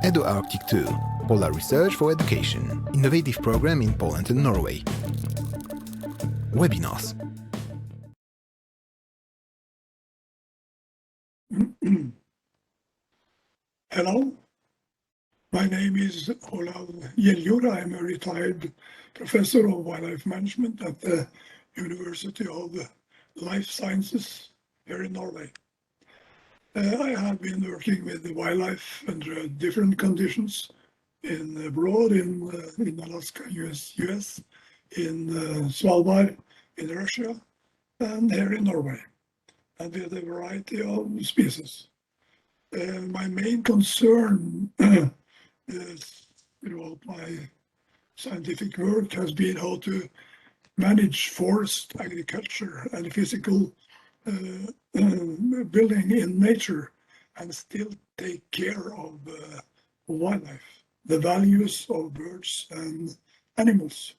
Edu Arctic2, Polar Research for Education, innovative program in Poland and Norway. Webinars. Hello, my name is Olav Gjeljord. I'm a retired professor of wildlife management at the University of Life Sciences here in Norway. I have been working with the wildlife under different conditions abroad in Alaska, US, in Svalbard, in Russia, and here in Norway, and with a variety of species. My main concern throughout my scientific work has been how to manage forest agriculture and physical building in nature and still take care of wildlife, the values of birds and animals.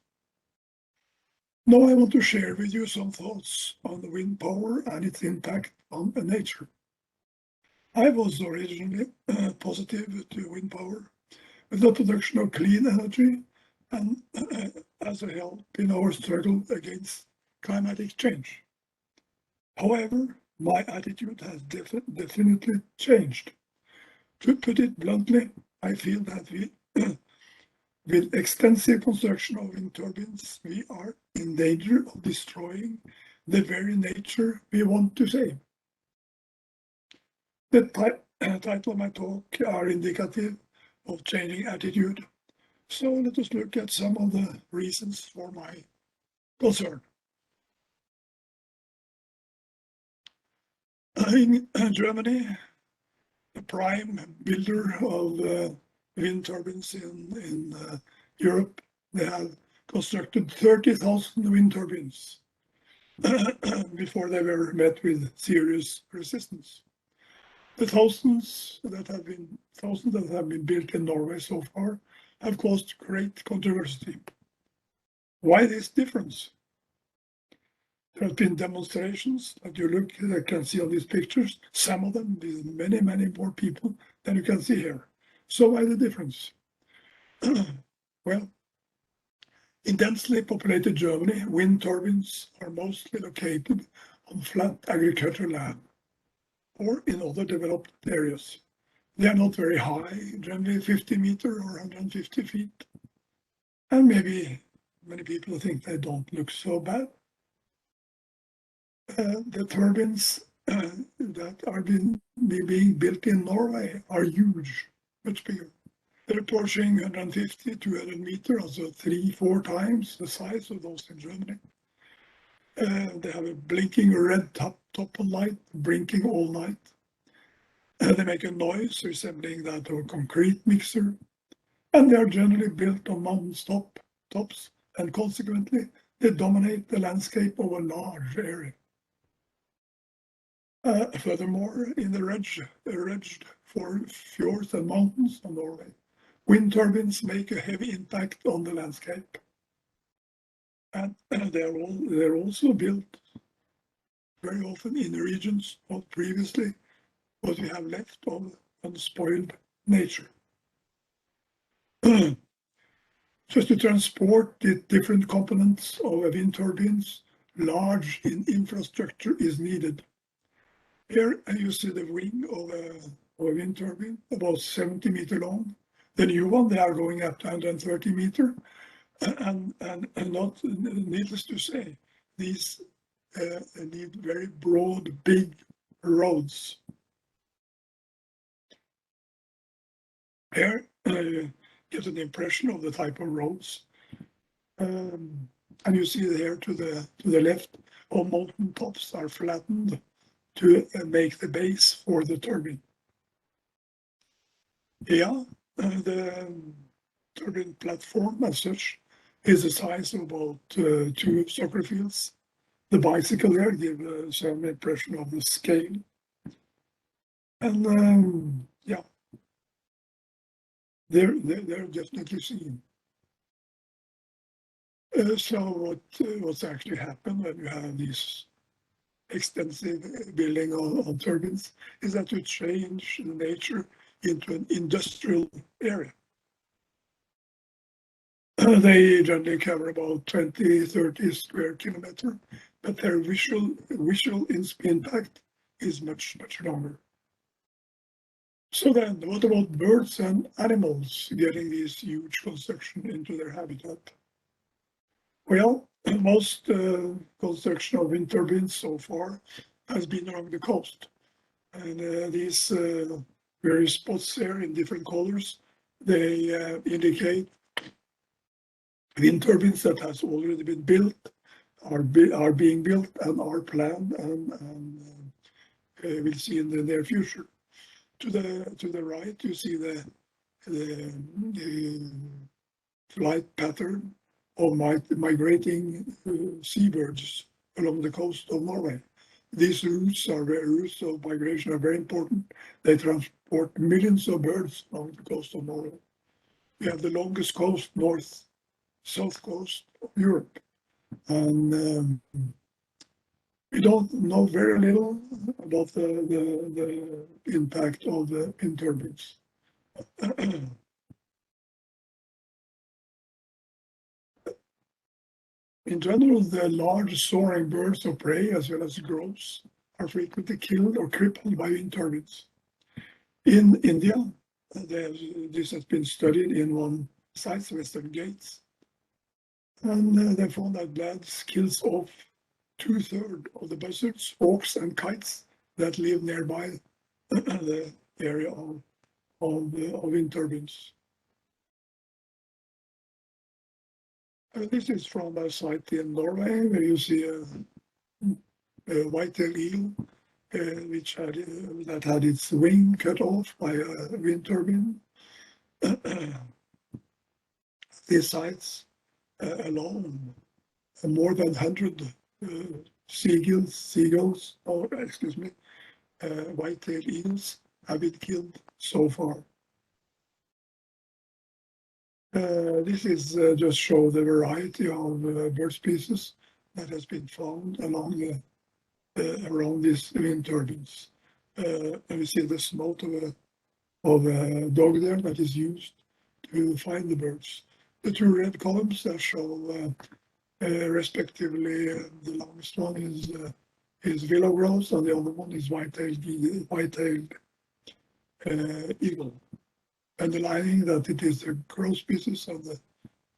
Now I want to share with you some thoughts on the wind power and its impact on nature. I was originally positive to wind power with the production of clean energy and as a help in our struggle against climatic change. However, my attitude has definitely changed. To put it bluntly, I feel that with extensive construction of wind turbines, we are in danger of destroying the very nature we want to save. The title of my talk are indicative of changing attitude. So let us look at some of the reasons for my concern. In Germany, the prime builder of wind turbines in Europe, they have constructed 30,000 wind turbines before they were met with serious resistance. The thousands that have been built in Norway so far have caused great controversy. Why this difference? There have been demonstrations that you can see on these pictures, some of them with many, many more people than you can see here. So why the difference? Well, in densely populated Germany, wind turbines are mostly located on flat agricultural land or in other developed areas. They are not very high, generally 50 meters or 150 feet. And maybe many people think they don't look so bad. The turbines that are being built in Norway are huge, much bigger. They're approaching 150, 200 meters, also 3-4 times the size of those in Germany. They have a blinking red top light, blinking all night. They make a noise resembling that of a concrete mixer. And they are generally built on mountain tops, and consequently, they dominate the landscape of a large area. Furthermore, in the ridged fjords and mountains of Norway, wind turbines make a heavy impact on the landscape. And they're also built very often in regions of previously what we have left of unspoiled nature. Just to transport the different components of a wind turbines, large infrastructure is needed. Here you see the wing of a wind turbine, about 70 meters long. The new one, they are going up to 130 meters. And not needless to say, these need very broad, big roads. Here you get an impression of the type of roads. And you see there to the left, all mountain tops are flattened to make the base for the turbine. Yeah, the turbine platform as such is the size of about 2 soccer fields. The bicycle there gives some impression of the scale. And yeah, they're definitely seen. So what's actually happened when you have these extensive building on turbines is that you change the nature into an industrial area. They generally cover about 20-30 square kilometers, but their visual impact is much longer. So then, what about birds and animals getting these huge construction into their habitat? Well, most construction of wind turbines so far has been along the coast. And these various spots there in different colors, they indicate wind turbines that has already been built, are being built, and are planned, and we'll see in the near future. To the right, you see the flight pattern of migrating seabirds along the coast of Norway. These routes of migration are very important. They transport millions of birds along the coast of Norway. We have the longest coast, south coast of Europe. And we don't know very little about the impact of the wind turbines. In general, the large soaring birds of prey, as well as grouse, are frequently killed or crippled by wind turbines. In India, this has been studied in one site, Western Ghats, and they found that blast kills off 2/3 of the buzzards, hawks, and kites that live nearby the area of wind turbines. This is from a site in Norway where you see a white-tailed eagle that had its wing cut off by a wind turbine. These sites alone, more than 100 white-tailed eagles have been killed so far. This is just show the variety of bird species that has been found along around these wind turbines. And we see the snout of a dog there that is used to find the birds. The two red columns that show respectively the longest one is willow grouse and the other one is white-tailed eagle, underlining that it is the grouse species of the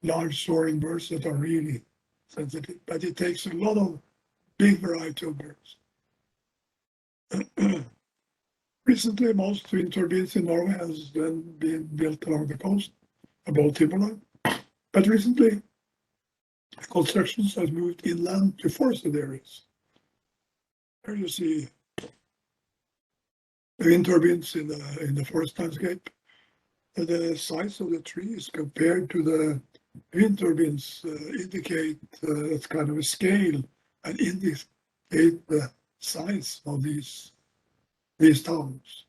large soaring birds that are really sensitive. But it takes a lot of big variety of birds. Recently, most wind turbines in Norway has then been built along the coast, above timberline. But recently, constructions have moved inland to forested areas. Here you see the wind turbines in the forest landscape. The size of the trees compared to the wind turbines indicate it's kind of a scale and indicate the size of these towers.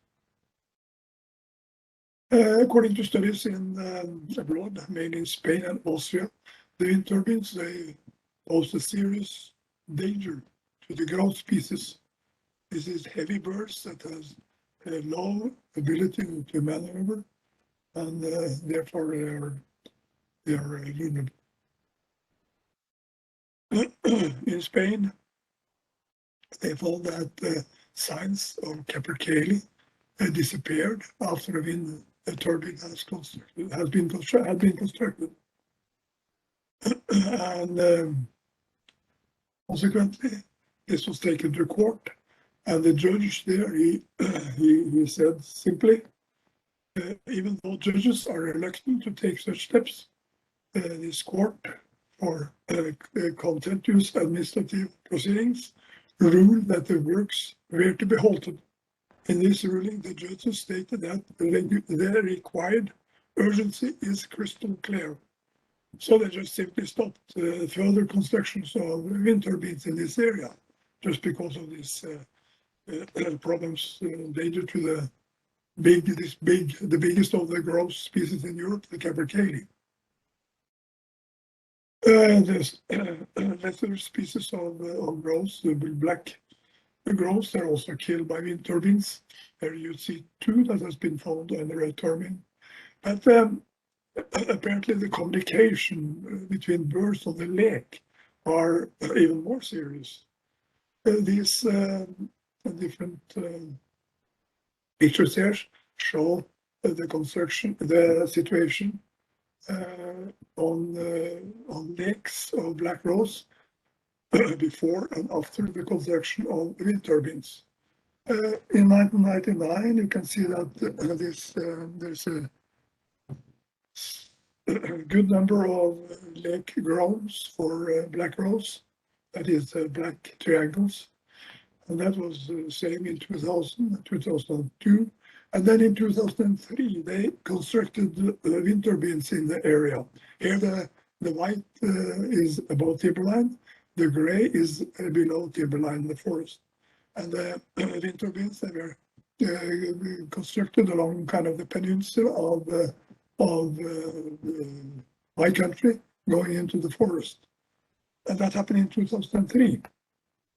According to studies abroad, mainly in Spain and Austria, the wind turbines, they pose a serious danger to the grouse species. This is heavy birds that has a low ability to maneuver, and therefore they are vulnerable. In Spain, they found that signs of capercaillie disappeared after a turbine had been constructed. And consequently, this was taken to court, and the judge there, he said simply, even though judges are reluctant to take such steps, this court for contentious administrative proceedings ruled that the works were to be halted. In this ruling, the judges stated that the required urgency is crystal clear. So they just simply stopped further constructions of wind turbines in this area, just because of these problems, danger to the biggest of the grouse species in Europe, the capercaillie. There's lesser species of grouse, the black grows, they're also killed by wind turbines. There you see two that has been found under a turbine. But apparently the communication between birds on the lake are even more serious. These different pictures here show the situation on lakes of black rose before and after the construction of wind turbines. In 1999, you can see that there's a good number of lake grounds for black rose, that is black triangles. And that was the same in 2000, 2002. And then in 2003, they constructed wind turbines in the area. Here the white is above timberline, the gray is below timberline in the forest. And the wind turbines, they were constructed along kind of the peninsula of my country going into the forest. And that happened in 2003.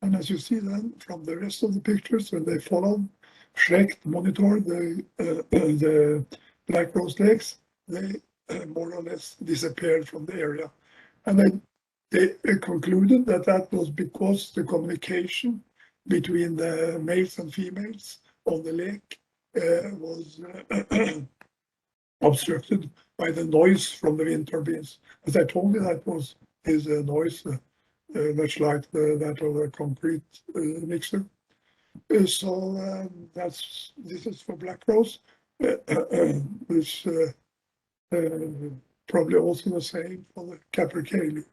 And as you see then from the rest of the pictures, when they followed, checked, monitored the black rose lakes, they more or less disappeared from the area. And then they concluded that that was because the communication between the males and females on the lake was obstructed by the noise from the wind turbines. As I told you, that is a noise much like that of a concrete mixer. So this is for black rose. It's probably also the same for the capercaillie.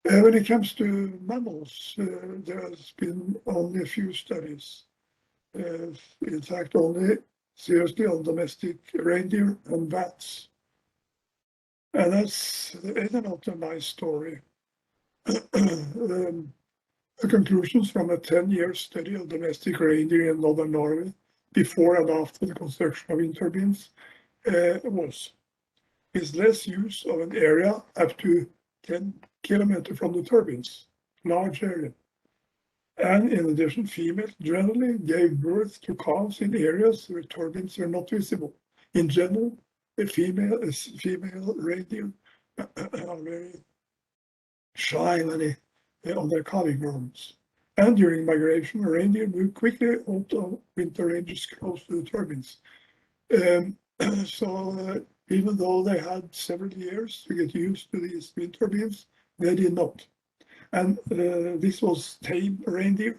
When it comes to mammals, there has been only a few studies. In fact, only seriously on domestic reindeer and bats. And that's not a nice story. The conclusions from a 10-year study of domestic reindeer in northern Norway before and after the construction of wind turbines is less use of an area up to 10 kilometers from the turbines, large area. And in addition, females generally gave birth to calves in areas where turbines are not visible. In general, a female reindeer are very shy on their calving grounds. And during migration, reindeer move quickly out of winter ranges close to the turbines. So even though they had several years to get used to these wind turbines, they did not. And this was tame reindeer.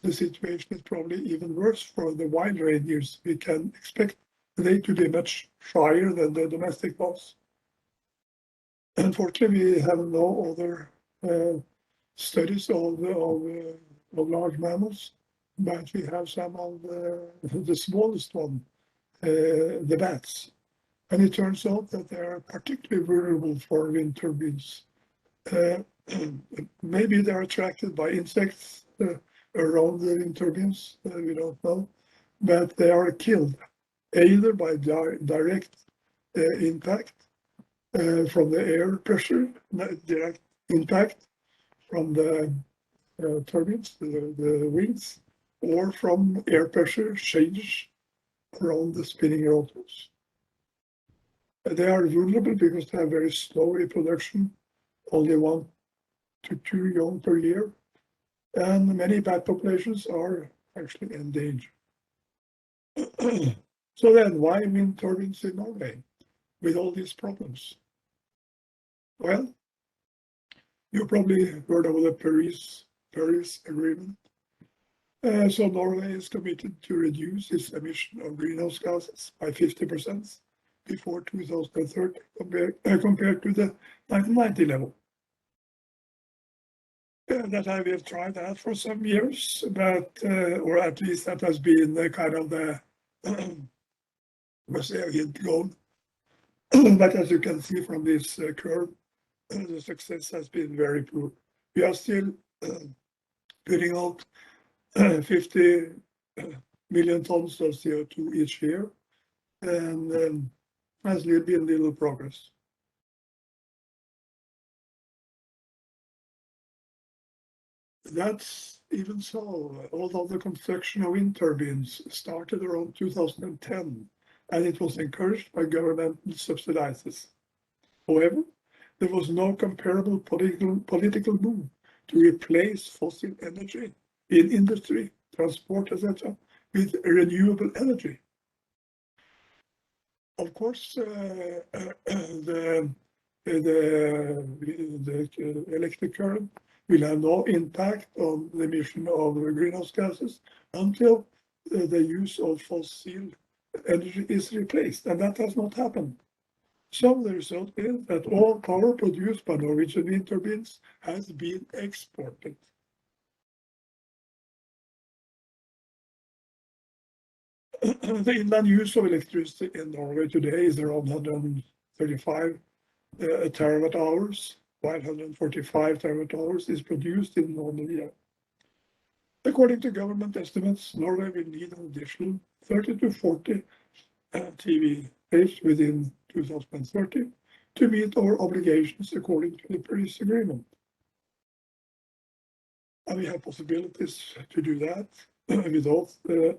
The situation is probably even worse for the wild reindeers. We can expect they to be much shyer than the domestic ones. Unfortunately, we have no other studies of large mammals, but we have some of the smallest one, the bats. And it turns out that they are particularly vulnerable for wind turbines. Maybe they're attracted by insects around the wind turbines, we don't know, but they are killed either by direct impact from the air pressure, direct impact from the turbines, the wings, or from air pressure change around the spinning rotors. They are vulnerable because they have very slow reproduction, only 1 to 2 young per year, and many bat populations are actually endangered. So then, why wind turbines in Norway with all these problems? Well, you probably heard of the Paris Agreement. So Norway is committed to reduce its emission of greenhouse gases by 50% before 2030 compared to the 1990 level. That we have tried that for some years, but or at least that has been the kind of the hint goal. But as you can see from this curve, the success has been very poor. We are still putting out 50 million tons of CO2 each year, and has been little progress. That's even so, although the construction of wind turbines started around 2010, and it was encouraged by governmental subsidies. However, there was no comparable political move to replace fossil energy in industry, transport, etc., with renewable energy. Of course, the electric current will have no impact on the emission of greenhouse gases until the use of fossil energy is replaced, and that has not happened. So the result is that all power produced by Norwegian wind turbines has been exported. The inland use of electricity in Norway today is around 135 terawatt hours, while 145 terawatt hours is produced in normal year. According to government estimates, Norway will need an additional 30 to 40 TWh within 2030 to meet our obligations according to the Paris Agreement. And we have possibilities to do that without the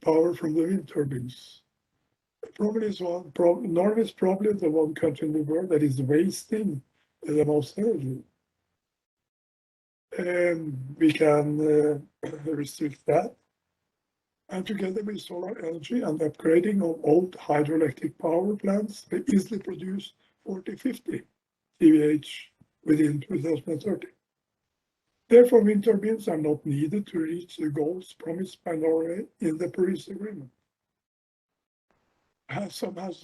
power from the wind turbines. Norway is probably the one country in the world that is wasting the most energy. We can restrict that. And together with solar energy and upgrading of old hydroelectric power plants, they easily produce 40-50 TWh within 2030. Therefore, wind turbines are not needed to reach the goals promised by Norway in the Paris Agreement. Some has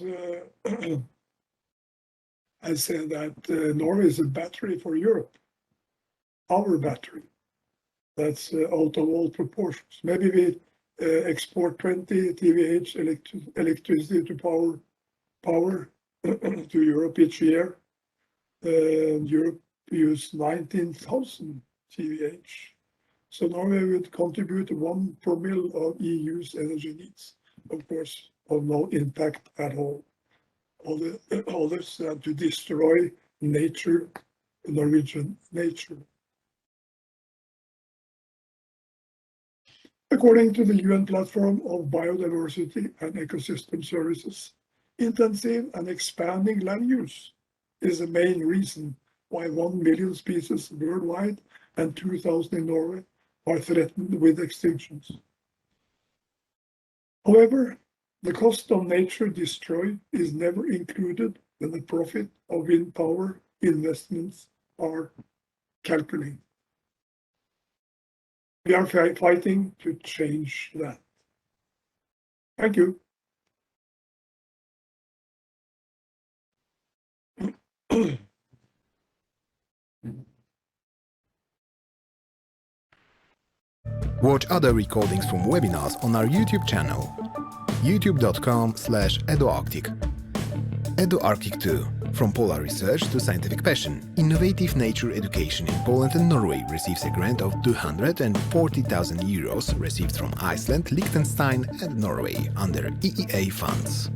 said that Norway is a battery for Europe, our battery. That's out of all proportions. Maybe we export 20 TWh electricity to power to Europe each year. Europe use 19,000 TWh. So Norway would contribute 1 promille of EU's energy needs. Of course, of no impact at all. Others to destroy nature, Norwegian nature. According to the UN Platform of Biodiversity and Ecosystem Services, intensive and expanding land use is the main reason why 1 million species worldwide and 2,000 in Norway are threatened with extinctions. However, the cost of nature destroyed is never included when the profit of wind power investments are calculated. We are fighting to change that. Thank you. Watch other recordings from webinars on our YouTube channel, youtube.com/EduArctic. Edu Arctic2, from polar research to scientific passion, innovative nature education in Poland and Norway receives a grant of 240,000 euros received from Iceland, Liechtenstein and Norway under EEA funds.